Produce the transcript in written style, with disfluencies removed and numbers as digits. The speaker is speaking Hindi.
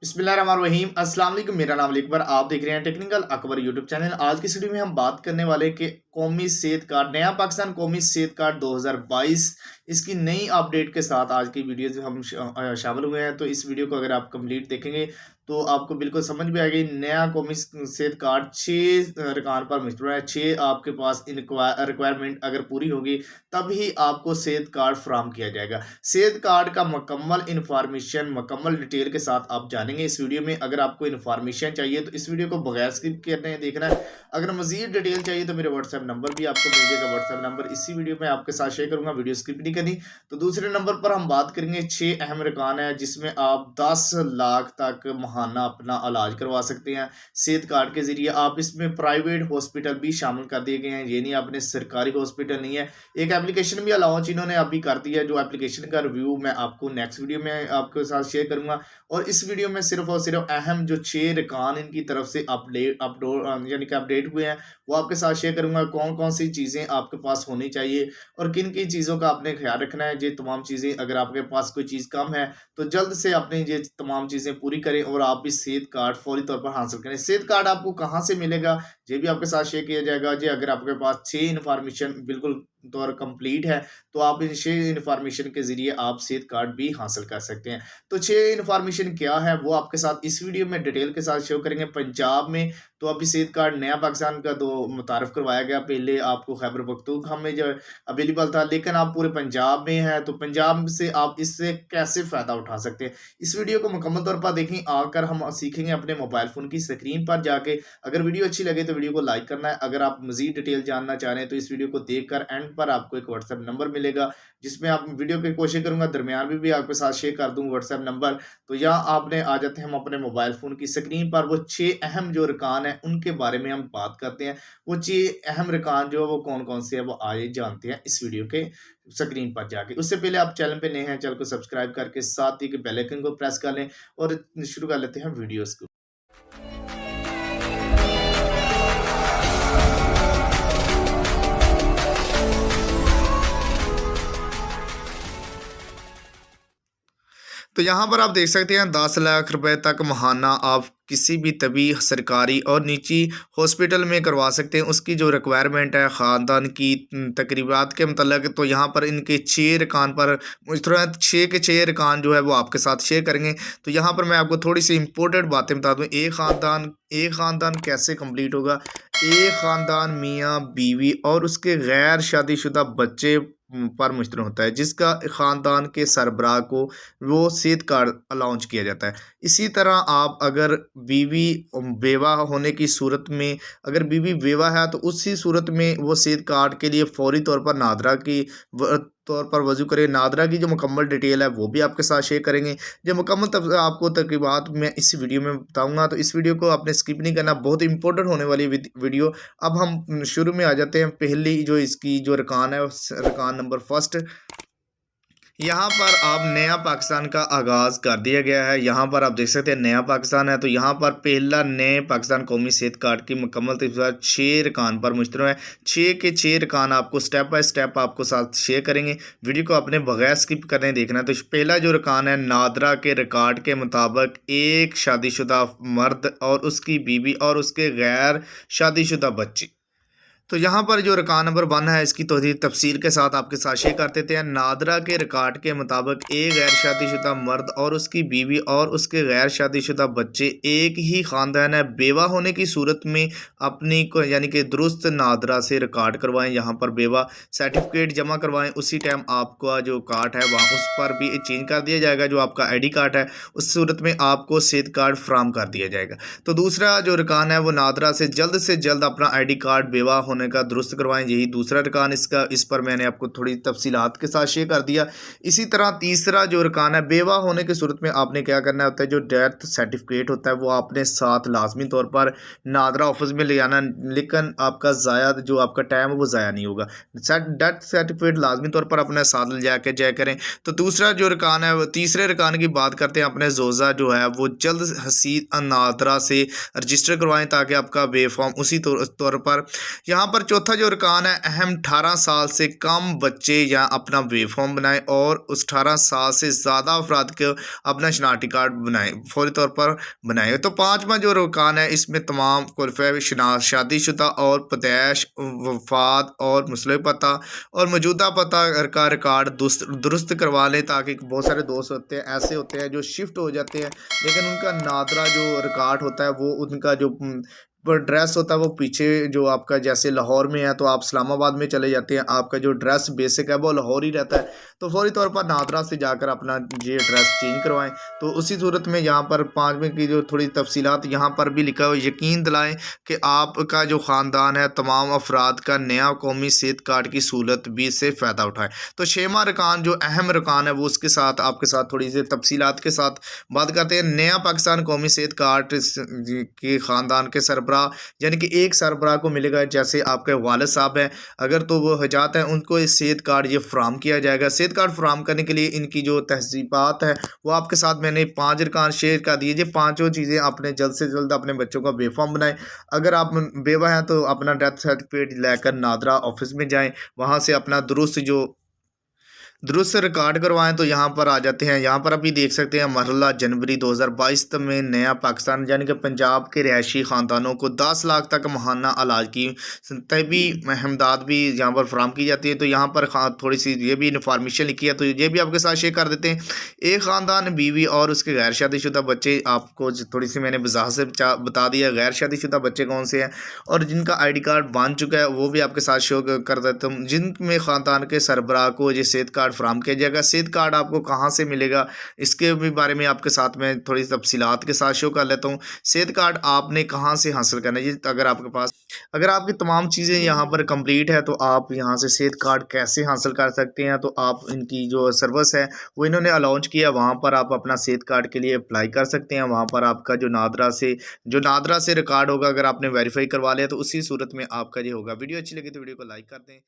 बिस्मिल्लाहिर्रहमानिर्रहीम। अस्सलाम वालेकुम। मेरा नाम अकबर, आप देख रहे हैं टेक्निकल अकबर यूट्यूब चैनल। आज की वीडियो में हम बात करने वाले कि कौमी सेहत कार्ड, नया पाकिस्तान कौमी सेहत कार्ड 2022, इसकी नई अपडेट के साथ आज की वीडियो से हम शामिल हुए हैं। तो इस वीडियो को अगर आप कंप्लीट देखेंगे तो आपको बिल्कुल समझ में आएगी। नया कौमी सेहत कार्ड 6 रकान पर मुश्तमिल है। 6 आपके पास रिक्वायरमेंट अगर पूरी होगी तभी आपको सेहत कार्ड फ्राहम किया जाएगा। सेहत कार्ड का मुकम्मल इंफॉर्मेशन, मुकम्मल डिटेल के साथ आप जानेंगे इस वीडियो में। अगर आपको इन्फॉर्मेशन चाहिए तो इस वीडियो को बगैर स्किप करने देखना है। अगर मजीद डिटेल चाहिए तो मेरे व्हाट्सएप नंबर भी आपको मिल जाएगा। व्हाट्सएप नंबर इसी वीडियो में आपके साथ शेयर करूंगा, वीडियो स्किप नहीं करनी। तो दूसरे नंबर पर हम बात करेंगे 6 अहम रकान है जिसमें आप 10 लाख तक महाना अपना इलाज करवा सकते हैं सेहत कार्ड के जरिए। आप इसमें प्राइवेट हॉस्पिटल भी शामिल कर दिए गए हैं, ये नहीं आपने सरकारी हॉस्पिटल नहीं है। एक एप्लीकेशन भी लॉन्च इन्होंने अभी कर दिया है, जो एप्लीकेशन का रिव्यू मैं आपको नेक्स्ट वीडियो में आपके साथ शेयर करूंगा। और इस वीडियो में सिर्फ और सिर्फ अहम जो 6 रकान इनकी तरफ से यानी कि अपडेट हुए हैं वो आपके साथ शेयर करूंगा। कौन कौन सी चीज़ें आपके पास होनी चाहिए और किन किन चीज़ों का आपने ख्याल रखना है। ये तमाम चीज़ें, अगर आपके पास कोई चीज़ कम है तो जल्द से अपनी ये तमाम चीज़ें पूरी करें और आप इस सेहत कार्ड फौरी तौर पर हासिल करें। सेहत कार्ड आपको कहाँ से मिलेगा ये भी आपके साथ शेयर किया जाएगा। जी अगर आपके पास 6 इन्फॉर्मेशन बिल्कुल तौर कंप्लीट है तो आप इन 6 इन्फॉर्मेशन के ज़रिए आप सेहत कार्ड भी हासिल कर सकते हैं। तो 6 इन्फॉर्मेशन क्या है वो आपके साथ इस वीडियो में डिटेल के साथ शेयर करेंगे। पंजाब में तो अभी सेहत कार्ड नया पाकिस्तान का तो मुतारफ़ करवाया गया, पहले आपको खैबर पख्तूनख्वा में जो अवेलेबल था, लेकिन आप पूरे पंजाब में हैं तो पंजाब से आप इससे कैसे फ़ायदा उठा सकते हैं इस वीडियो को मुकम्मल तौर पर देखें। आकर हम सीखेंगे अपने मोबाइल फ़ोन की स्क्रीन पर जाके। अगर वीडियो अच्छी लगे तो वीडियो को लाइक करना है। अगर आप मज़ीद डिटेल जानना चाह रहे हैं तो इस वीडियो को देखकर एंड पर आपको एक व्हाट्सएप नंबर मिलेगा जिसमें आप वीडियो की कोशिश करूंगा दरमियान में भी आपके साथ शेयर कर दूं व्हाट्सएप नंबर। तो यहाँ आपने आ जाते हैं हम अपने मोबाइल फ़ोन की स्क्रीन पर। वो 6 अहम जो रकान है उनके बारे में हम बात करते हैं। वो 6 अहम रकान जो है वो कौन कौन से है वो आइए जानते हैं इस वीडियो के स्क्रीन पर जाके। उससे पहले आप चैनल पे नए हैं, चैनल को सब्सक्राइब करके साथ ही के बेल आइकन को प्रेस कर लें और शुरू कर लेते हैं वीडियोस को। तो यहाँ पर आप देख सकते हैं 10 लाख रुपए तक महाना आप किसी भी तभी सरकारी और निजी हॉस्पिटल में करवा सकते हैं। उसकी जो रिक्वायरमेंट है ख़ानदान की तकरीबात के मतलब, तो यहाँ पर इनके 6 रकान पर मुश्तमिल 6 के 6 रकान जो है वो आपके साथ शेयर करेंगे। तो यहाँ पर मैं आपको थोड़ी सी इंपॉर्टेंट बातें बता दूँ। एक ख़ानदान कैसे कंप्लीट होगा। एक ख़ानदान मियाँ बीवी और उसके गैर शादीशुदा बच्चे पर मुश्तमिल होता है, जिसका ख़ानदान के सरबराह को वो सेहत कार्ड लॉन्च किया जाता है। इसी तरह आप अगर बीवी बेवा होने की सूरत में, अगर बीवी बेवा है तो उसी सूरत में वो सेहत कार्ड के लिए फौरी तौर पर नादरा की तौर पर वजू करें। नादरा की जो मुकम्मल डिटेल है वो भी आपके साथ शेयर करेंगे। जो मुकम्मल तब आपको तकरीबात मैं इस वीडियो में बताऊंगा, तो इस वीडियो को आपने स्किप नहीं करना, बहुत इंपॉर्टेंट होने वाली वीडियो। अब हम शुरू में आ जाते हैं। पहली जो इसकी जो रकान है, रकान नंबर फर्स्ट। यहाँ पर आप नया पाकिस्तान का आगाज़ कर दिया गया है। यहाँ पर आप देख सकते हैं नया पाकिस्तान है। तो यहाँ पर पहला नए पाकिस्तान कौमी सेहत कार्ड की मुकम्मल तफसीलात 6 रकान पर मुश्तमिल है। 6 के 6 रकान आपको स्टेप बाय स्टेप आपको साथ शेयर करेंगे। वीडियो को अपने बगैर स्किप करने देखना है। तो पहला जो रकान है, नादरा के रिकॉर्ड के मुताबिक एक शादीशुदा मर्द और उसकी बीवी और उसके गैर शादीशुदा बच्चे। तो यहाँ पर जो रिकॉर्ड नंबर 1 है इसकी तफसील के साथ आपके साथ शेयर कर देते हैं। नादरा के रिकॉर्ड के मुताबिक एक गैर शादीशुदा मर्द और उसकी बीवी और उसके गैर शादीशुदा बच्चे एक ही ख़ानदान है। बेवा होने की सूरत में अपनी को यानी कि दुरुस्त नादरा से रिकॉर्ड करवाएं। यहाँ पर बेवा सर्टिफिकेट जमा करवाएं। उसी टाइम आपका जो कार्ड है वहाँ उस पर भी चेंज कर दिया जाएगा। जो आपका ID कार्ड है उस सूरत में आपको सेहत कार्ड फ्राहम कर दिया जाएगा। तो दूसरा जो रिकॉर्ड है वो नादरा से जल्द अपना ID कार्ड बेवा होने का दुरुस्त करवाएं। यही दूसरा रकान इसका, इस पर मैंने आपको थोड़ी तफसीलात के साथ शेयर कर दिया। इसी तरह तीसरा जो रकान है, बेवा होने की सूरत में आपने क्या करना होता है, जो डेथ सर्टिफिकेट होता है वो आपने साथ लाजमी तौर पर नादरा ऑफिस में ले जाना, लेकिन आपका ज़ाया जो आपका टाइम है वो ज़ाया नहीं होगा। डेथ सर्टिफिकेट लाजमी तौर पर अपने साथ ले जाके जय करें। तो दूसरा जो रकान है, वो तीसरे रकान की बात करते हैं। अपने जोज़ा जो है वो जल्द हसीद नादरा से रजिस्टर करवाएं ताकि आपका बे फॉर्म उसी तौर पर। यहाँ पर चौथा जो अरकान है अहम 18 साल से कम बच्चे या अपना वे फॉर्म बनाएं और उस 18 साल से ज़्यादा अफराद को अपना शनाख्ती कार्ड बनाएं, फौरी तौर पर बनाएं। तो पाँचवा जो अरकान है इसमें तमाम कुलफ़े शादीशुदा और पैदाइश वफात और मुस्लिम पता और मौजूदा पता का रिकॉर्ड दुरुस्त करवा लें, ताकि बहुत सारे दोस्त होते हैं ऐसे होते हैं जो शिफ्ट हो जाते हैं लेकिन उनका नादरा जो रिकॉर्ड होता है वो उनका जो पर ड्रेस होता है वो पीछे जो आपका जैसे लाहौर में है तो आप इस्लामाबाद में चले जाते हैं, आपका जो ड्रेस बेसिक है वो लाहौर ही रहता है, तो फौरी तौर पर नादरा से जाकर अपना ये ड्रेस चेंज करवाएं। तो उसी सूरत में यहाँ पर पाँचवें की जो थोड़ी तफसीलात यहाँ पर भी लिखा हुआ, यकीन दिलाएं कि आपका जो ख़ानदान है तमाम अफराद का नया कौमी सेहत कार्ड की सहूलत भी से फ़ायदा उठाए। तो छेवां रकान जो अहम रकान है वो उसके साथ आपके साथ थोड़ी सी तफसीलात के साथ बात करते हैं। नया पाकिस्तान कौमी सेहत कार्ड के ख़ानदान के सरबराह यानी कि एक सरबराह को मिलेगा, जैसे आपके वालिद साहब हैं अगर तो वो हजात हैं उनको इस सेहत कार्ड ये फ्राहम किया जाएगा। सेहत कार्ड फ्राहम करने के लिए इनकी जो तहजीबात है वो आपके साथ मैंने 5 अरकान शेयर कर दिए। ये पाँचों चीज़ें आपने जल्द से जल्द अपने बच्चों का बेफॉर्म बनाएं। अगर आप बेवा हैं तो अपना डेथ सर्टिफिकेट लेकर नादरा ऑफिस में जाएँ, वहाँ से अपना दुरुस्त रिकॉर्ड करवाएं। तो यहाँ पर आ जाते हैं, यहाँ पर अभी देख सकते हैं मरहला जनवरी 2022 में नया पाकिस्तान यानी कि पंजाब के रिहायशी ख़ानदानों को 10 लाख तक महाना इलाज की तबी महमदाद भी यहाँ पर फराम की जाती है। तो यहाँ पर थोड़ी सी ये भी इन्फॉर्मेशन लिखी है तो ये भी आपके साथ शेयर कर देते हैं। एक ख़ानदान बीवी और उसके गैर शादीशुदा बच्चे, आपको थोड़ी सी मैंने वजाहत से बता दिया गैर शादीशुदा बच्चे कौन से हैं और जिनका ID कार्ड बन चुका है वो भी आपके साथ शो कर देता हूँ। जिनमें ख़ानदान के सरबराह को ये सेहत कार्ड फ्राहम किया जाएगा। सेहत कार्ड आपको कहाँ से मिलेगा इसके भी बारे में आपके साथ में थोड़ी तफसीलात के साथ शो कर लेता हूँ। सेहत कार्ड आपने कहाँ से हासिल करना है, अगर आपकी तमाम चीज़ें यहाँ पर कंप्लीट है तो आप यहाँ से सेहत कार्ड कैसे हासिल कर सकते हैं। तो आप इनकी जो सर्विस है वो इन्होंने लॉन्च किया, वहाँ पर आप अपना सेहत कार्ड के लिए अप्लाई कर सकते हैं। वहाँ पर आपका जो नादरा से रिकॉर्ड होगा, अगर आपने वेरीफाई करवा लिया तो उसी सूरत में आपका ये होगा। वीडियो अच्छी लगी तो वीडियो को लाइक कर दें।